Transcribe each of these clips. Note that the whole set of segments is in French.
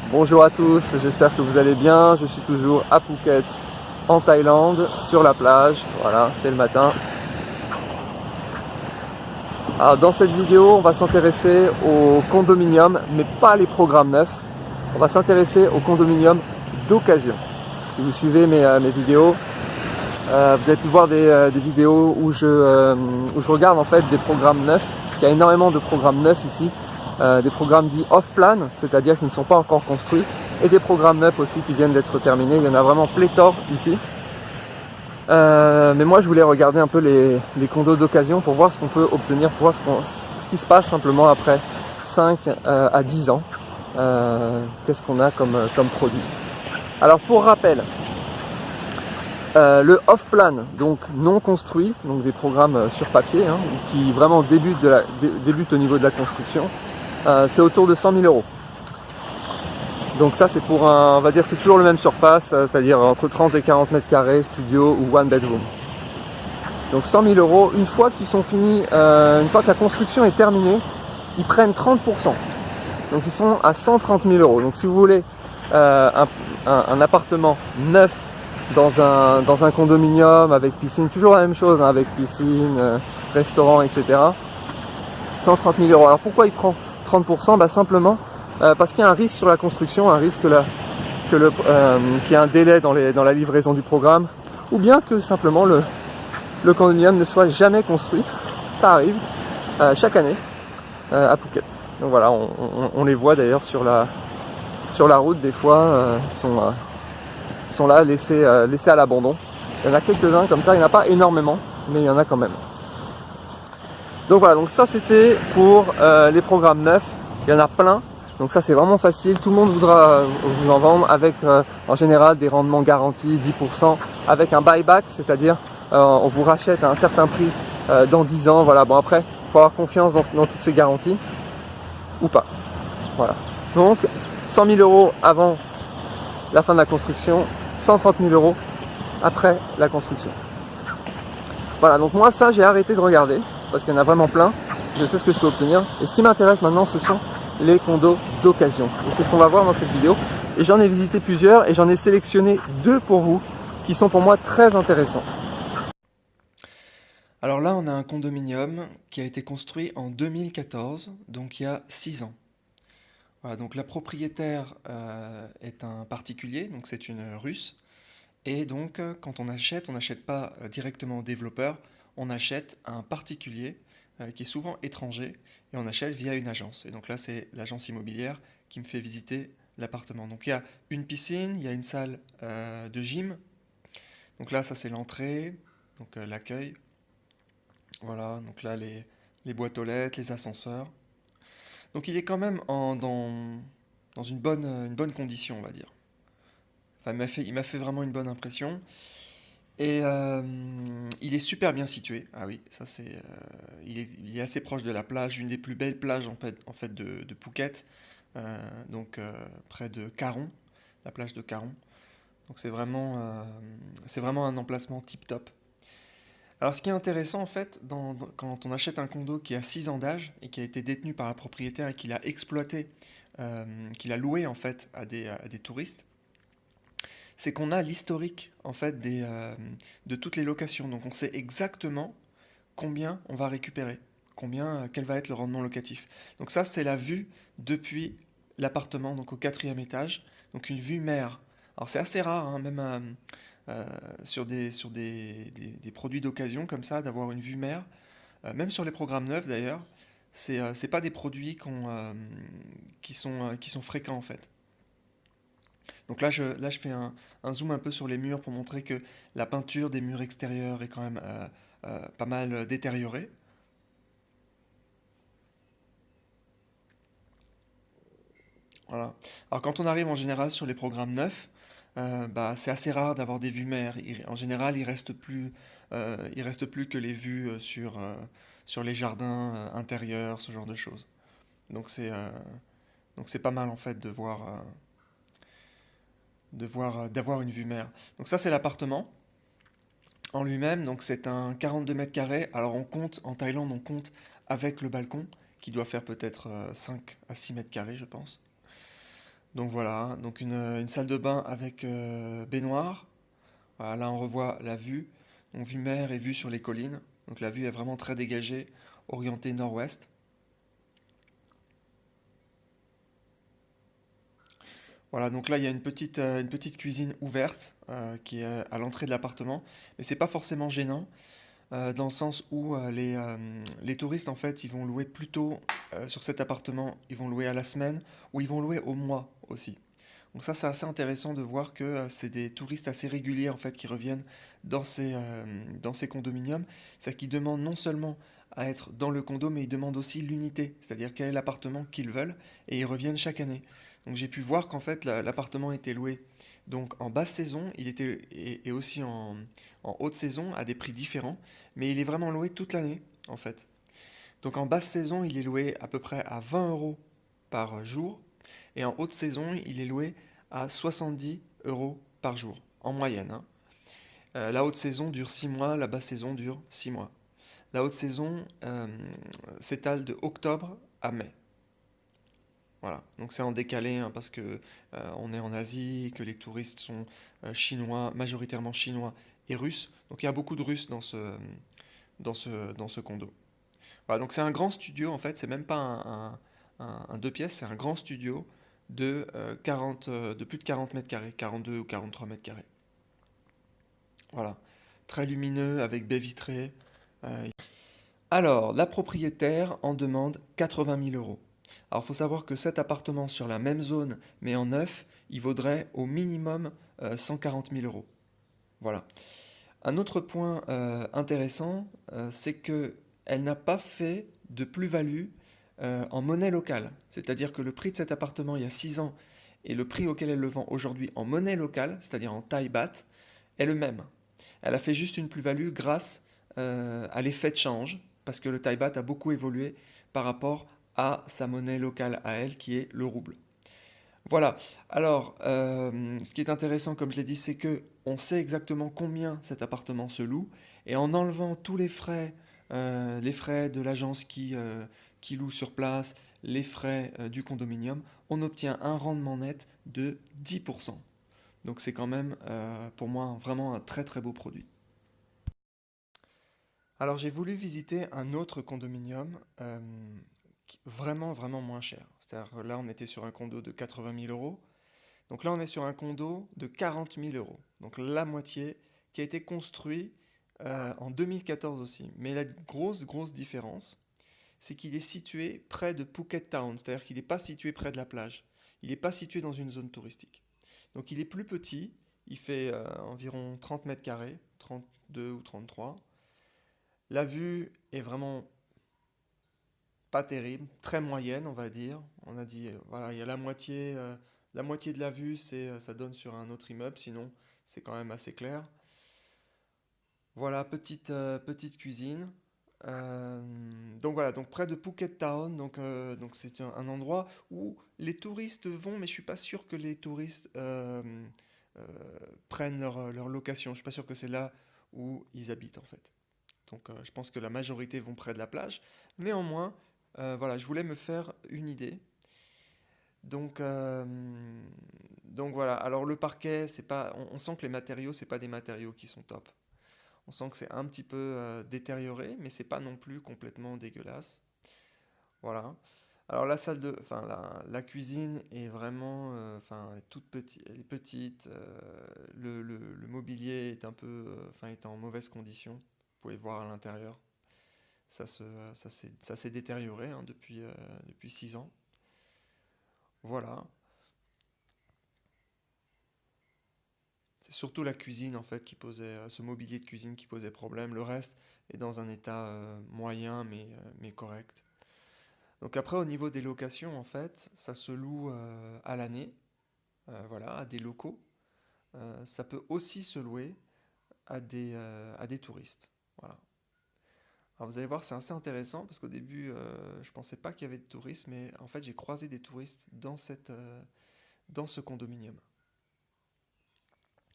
Bonjour à tous, j'espère que vous allez bien. Je suis toujours à Phuket, en Thaïlande, sur la plage. Voilà, c'est le matin. Alors, dans cette vidéo, on va s'intéresser aux condominiums, mais pas les programmes neufs. On va s'intéresser aux condominiums d'occasion. Si vous suivez mes vidéos, vous avez pu voir des vidéos où je regarde en fait des programmes neufs. Parce qu'il y a énormément de programmes neufs ici. Des programmes dits off-plan, c'est-à-dire qui ne sont pas encore construits, et des programmes neufs aussi qui viennent d'être terminés. Il y en a vraiment pléthore ici. Mais moi je voulais regarder un peu les condos d'occasion pour voir ce qu'on peut obtenir, pour voir ce qui se passe simplement après 5 à 10 ans. Qu'est-ce qu'on a comme produit. Alors pour rappel, le off-plan, donc non construit, donc des programmes sur papier, hein, qui vraiment débutent au niveau de la construction, c'est autour de 100 000 euros. Donc ça c'est pour on va dire c'est toujours le même surface, c'est-à-dire entre 30 et 40 mètres carrés, studio ou one bedroom. Donc 100 000 euros, une fois qu'ils sont finis, une fois que la construction est terminée, ils prennent 30%. Donc ils sont à 130 000 euros. Donc si vous voulez un appartement neuf dans un condominium avec piscine, toujours la même chose, hein, avec piscine, restaurant, etc. 130 000 euros. Alors pourquoi il prend 30%? Bah simplement parce qu'il y a un risque sur la construction, un risque qu'il y a un délai dans la livraison du programme, ou bien que simplement le condominium ne soit jamais construit. Ça arrive chaque année à Phuket. Donc voilà, on les voit d'ailleurs sur la route, des fois, ils sont là laissés à l'abandon. Il y en a quelques-uns comme ça, il n'y en a pas énormément, mais il y en a quand même. Donc voilà, donc ça c'était pour les programmes neufs. Il y en a plein, donc ça c'est vraiment facile. Tout le monde voudra vous en vendre avec en général des rendements garantis 10%, avec un buyback, c'est-à-dire on vous rachète à un certain prix dans 10 ans. Voilà, bon après, il faut avoir confiance dans toutes ces garanties ou pas. Voilà, donc 100 000 euros avant la fin de la construction, 130 000 euros après la construction. Voilà, donc moi ça j'ai arrêté de regarder parce qu'il y en a vraiment plein. Je sais ce que je peux obtenir. Et ce qui m'intéresse maintenant, ce sont les condos d'occasion. Et c'est ce qu'on va voir dans cette vidéo. Et j'en ai visité plusieurs et j'en ai sélectionné 2 pour vous qui sont pour moi très intéressants. Alors là, on a un condominium qui a été construit en 2014, donc il y a 6 ans. Voilà, donc la propriétaire est un particulier, donc c'est une Russe. Et donc, quand on n'achète pas directement au développeur, on achète à un particulier qui est souvent étranger et on achète via une agence. Et donc là, c'est l'agence immobilière qui me fait visiter l'appartement. Donc il y a une piscine, il y a une salle de gym. Donc là, ça c'est l'entrée, donc l'accueil. Voilà, donc là, les boîtes aux lettres, les ascenseurs. Donc il est quand même dans une bonne condition, on va dire. Enfin, il m'a fait vraiment une bonne impression. Et il est super bien situé. Ah oui, ça c'est. Il est assez proche de la plage, une des plus belles plages en fait de Phuket. Donc près de Caron, la plage de Caron. Donc c'est vraiment un emplacement tip top. Alors ce qui est intéressant en fait, quand on achète un condo qui a 6 ans d'âge et qui a été détenu par la propriétaire et qu'il a exploité, qu'il a loué en fait à des touristes, c'est qu'on a l'historique en fait de toutes les locations. Donc on sait exactement combien on va récupérer, quel va être le rendement locatif. Donc ça c'est la vue depuis l'appartement, donc au 4e étage, donc une vue mer. Alors c'est assez rare, hein, même sur des produits d'occasion comme ça, d'avoir une vue mer. Même sur les programmes neufs d'ailleurs, c'est pas des produits qui sont fréquents en fait. Donc là, je fais un zoom un peu sur les murs pour montrer que la peinture des murs extérieurs est quand même pas mal détériorée. Voilà. Alors quand on arrive en général sur les programmes neufs, bah, c'est assez rare d'avoir des vues mer. En général, il reste plus que les vues sur les jardins intérieurs, ce genre de choses. Donc c'est pas mal en fait d'avoir une vue mer. Donc ça c'est l'appartement en lui-même, donc c'est un 42 mètres carrés. Alors on compte, en Thaïlande on compte avec le balcon qui doit faire peut-être 5 à 6 mètres carrés je pense. Donc voilà, donc une salle de bain avec baignoire. Voilà, là on revoit la vue, donc vue mer et vue sur les collines. Donc la vue est vraiment très dégagée, orientée nord-ouest. Voilà, donc là il y a une petite cuisine ouverte qui est à l'entrée de l'appartement, mais c'est pas forcément gênant dans le sens où les touristes en fait ils vont louer plutôt sur cet appartement, ils vont louer à la semaine ou ils vont louer au mois aussi. Donc ça, c'est assez intéressant de voir que c'est des touristes assez réguliers en fait qui reviennent dans ces condominiums. C'est-à-dire qu'ils demandent non seulement à être dans le condo, mais ils demandent aussi l'unité, c'est-à-dire quel est l'appartement qu'ils veulent, et ils reviennent chaque année. Donc j'ai pu voir qu'en fait l'appartement était loué donc en basse saison, et aussi en haute saison à des prix différents, mais il est vraiment loué toute l'année en fait. Donc en basse saison, il est loué à peu près à 20 euros par jour. Et en haute saison, il est loué à 70 euros par jour, en moyenne, hein. La haute saison dure 6 mois, la basse saison dure 6 mois. La haute saison s'étale de octobre à mai. Voilà, donc c'est en décalé hein, parce que on est en Asie, que les touristes sont chinois, majoritairement chinois et russes. Donc il y a beaucoup de Russes dans ce condo. Voilà, donc c'est un grand studio en fait, c'est même pas un deux pièces, c'est un grand studio de plus de 40 mètres carrés, 42 ou 43 mètres carrés. Voilà, très lumineux avec baie vitrée. euh. Alors, la propriétaire en demande 80 000 euros. Alors, il faut savoir que cet appartement sur la même zone, mais en neuf, il vaudrait au minimum 140 000 euros. Voilà. Un autre point intéressant, c'est que elle n'a pas fait de plus-value en monnaie locale. C'est-à-dire que le prix de cet appartement il y a 6 ans et le prix auquel elle le vend aujourd'hui en monnaie locale, c'est-à-dire en Thai baht, est le même. Elle a fait juste une plus-value grâce à l'effet de change, parce que le Thai baht a beaucoup évolué par rapport à sa monnaie locale à elle, qui est le rouble. Voilà. Alors, ce qui est intéressant, comme je l'ai dit, c'est que on sait exactement combien cet appartement se loue, et en enlevant tous les frais de l'agence qui loue sur place, les frais du condominium, on obtient un rendement net de 10%. Donc c'est quand même, pour moi, vraiment un très très beau produit. Alors j'ai voulu visiter un autre condominium vraiment vraiment moins cher. C'est-à-dire que là on était sur un condo de 80 000 euros. Donc là, on est sur un condo de 40 000 euros, donc la moitié, qui a été construit en 2014 aussi. Mais la grosse différence, c'est qu'il est situé près de Phuket Town, c'est-à-dire qu'il n'est pas situé près de la plage. Il n'est pas situé dans une zone touristique. Donc il est plus petit, il fait environ 30 mètres carrés, 32 ou 33. La vue est vraiment pas terrible, très moyenne, on va dire. On a dit, voilà, il y a la moitié de la vue, ça donne sur un autre immeuble, sinon c'est quand même assez clair. Voilà, petite cuisine. Donc voilà, donc près de Phuket Town, donc c'est un endroit où les touristes vont, mais je suis pas sûr que les touristes euh, prennent leur location. Je suis pas sûr que c'est là où ils habitent en fait. Donc je pense que la majorité vont près de la plage. Néanmoins, voilà, je voulais me faire une idée. Donc, euh, donc voilà, alors le parquet, c'est pas, on sent que les matériaux, c'est pas des matériaux qui sont top. On sent que c'est un petit peu détérioré, mais c'est pas non plus complètement dégueulasse. Voilà. Alors la salle de, enfin la cuisine est vraiment, enfin est toute petite, elle est petite. Le mobilier est un peu, enfin est en mauvaise condition. Vous pouvez voir à l'intérieur. Ça s'est détérioré hein, depuis 6 ans. Voilà. C'est surtout la cuisine en fait qui posait, ce mobilier de cuisine qui posait problème. Le reste est dans un état moyen mais correct. Donc après au niveau des locations en fait, ça se loue à l'année, voilà, à des locaux. Ça peut aussi se louer à des touristes. Voilà. Alors vous allez voir, c'est assez intéressant parce qu'au début, je pensais pas qu'il y avait de touristes, mais en fait j'ai croisé des touristes dans ce condominium.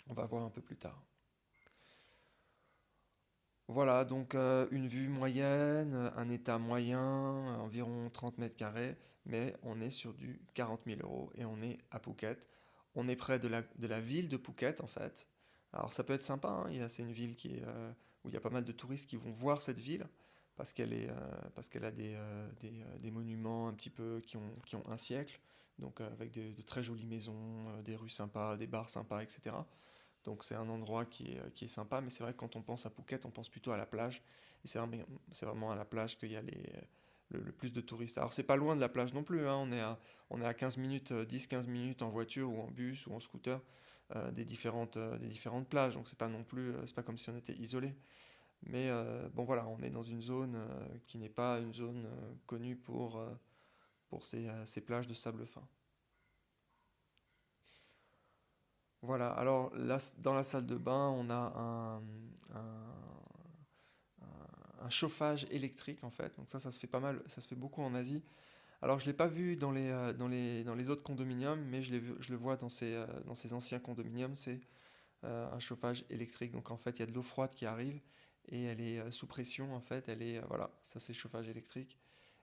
On va voir un peu plus tard. Voilà, donc une vue moyenne, un état moyen, environ 30 mètres carrés, mais on est sur du 40 000 euros et on est à Phuket. On est près de la ville de Phuket en fait. Alors ça peut être sympa, hein, c'est une ville où il y a pas mal de touristes qui vont voir cette ville parce qu'elle a des monuments un petit peu qui ont un siècle, donc avec de très jolies maisons, des rues sympas, des bars sympas, etc. Donc c'est un endroit qui est sympa, mais c'est vrai que quand on pense à Phuket, on pense plutôt à la plage. Et c'est vraiment à la plage qu'il y a le plus de touristes. Alors c'est pas loin de la plage non plus, hein, on est à 15 minutes, 10-15 minutes en voiture ou en bus ou en scooter des différentes plages. Donc c'est pas non plus, c'est pas comme si on était isolé. Mais bon voilà, on est dans une zone qui n'est pas une zone connue pour ces plages de sable fin. Voilà, alors là, dans la salle de bain, on a un chauffage électrique en fait. Donc ça se fait pas mal, ça se fait beaucoup en Asie. Alors je l'ai pas vu dans les autres condominiums, mais je le vois dans ces anciens condominiums, c'est un chauffage électrique. Donc en fait, il y a de l'eau froide qui arrive et elle est sous pression en fait. Voilà, ça c'est le chauffage électrique.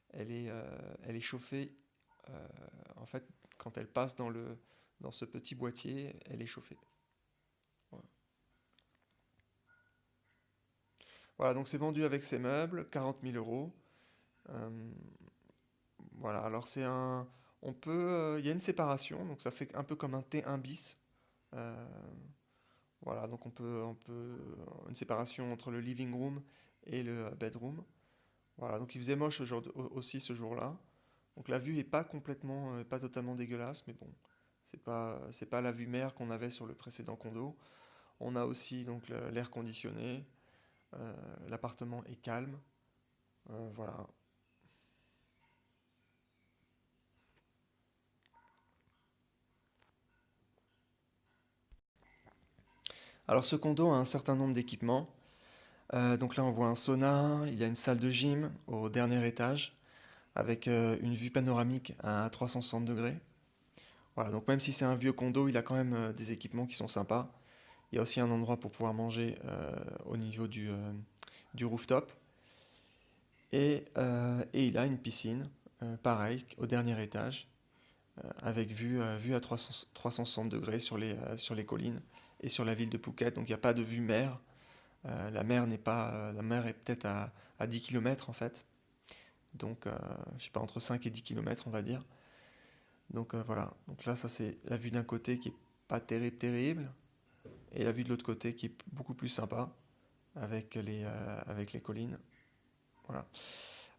Elle est chauffée en fait quand elle passe dans ce petit boîtier, elle est chauffée. Voilà. Voilà, donc c'est vendu avec ses meubles, 40 000 euros. Euh, voilà, alors il y a une séparation, donc ça fait un peu comme un T1 bis. Euh, voilà, donc une séparation entre le living room et le bedroom. Voilà, donc il faisait moche aussi ce jour-là. Donc la vue est pas pas totalement dégueulasse, mais bon, c'est pas la vue mer qu'on avait sur le précédent condo. On a aussi donc l'air conditionné. euh, L'appartement est calme. Voilà. Alors ce condo a un certain nombre d'équipements. Donc là on voit un sauna, il y a une salle de gym au dernier étage avec une vue panoramique à 360 degrés. Voilà, donc même si c'est un vieux condo, il a quand même des équipements qui sont sympas. Il y a aussi un endroit pour pouvoir manger au niveau du rooftop. Et il a une piscine, pareil, au dernier étage, avec vue à 360 degrés sur les collines et sur la ville de Phuket. Donc il n'y a pas de vue mer. La mer est peut-être à 10 km en fait. Donc je sais pas, entre 5 et 10 km on va dire. Donc voilà. Donc là, ça c'est la vue d'un côté qui est pas terrible. Et la vue de l'autre côté qui est beaucoup plus sympa avec les collines. Voilà.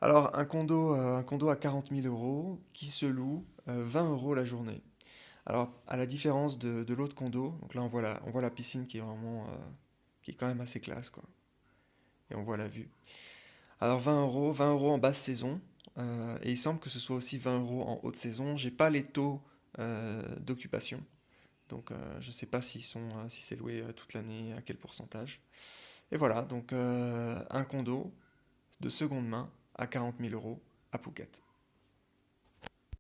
Alors un condo à 40 000 euros qui se loue 20 euros la journée. Alors à la différence de l'autre condo, donc là on voit la piscine qui est qui est quand même assez classe quoi. Et on voit la vue. Alors 20 euros en basse saison. Et il semble que ce soit aussi 20 euros en haute saison. J'ai pas les taux d'occupation. Donc je ne sais pas si c'est loué toute l'année, à quel pourcentage. Et voilà, donc un condo de seconde main à 40 000 euros à Phuket.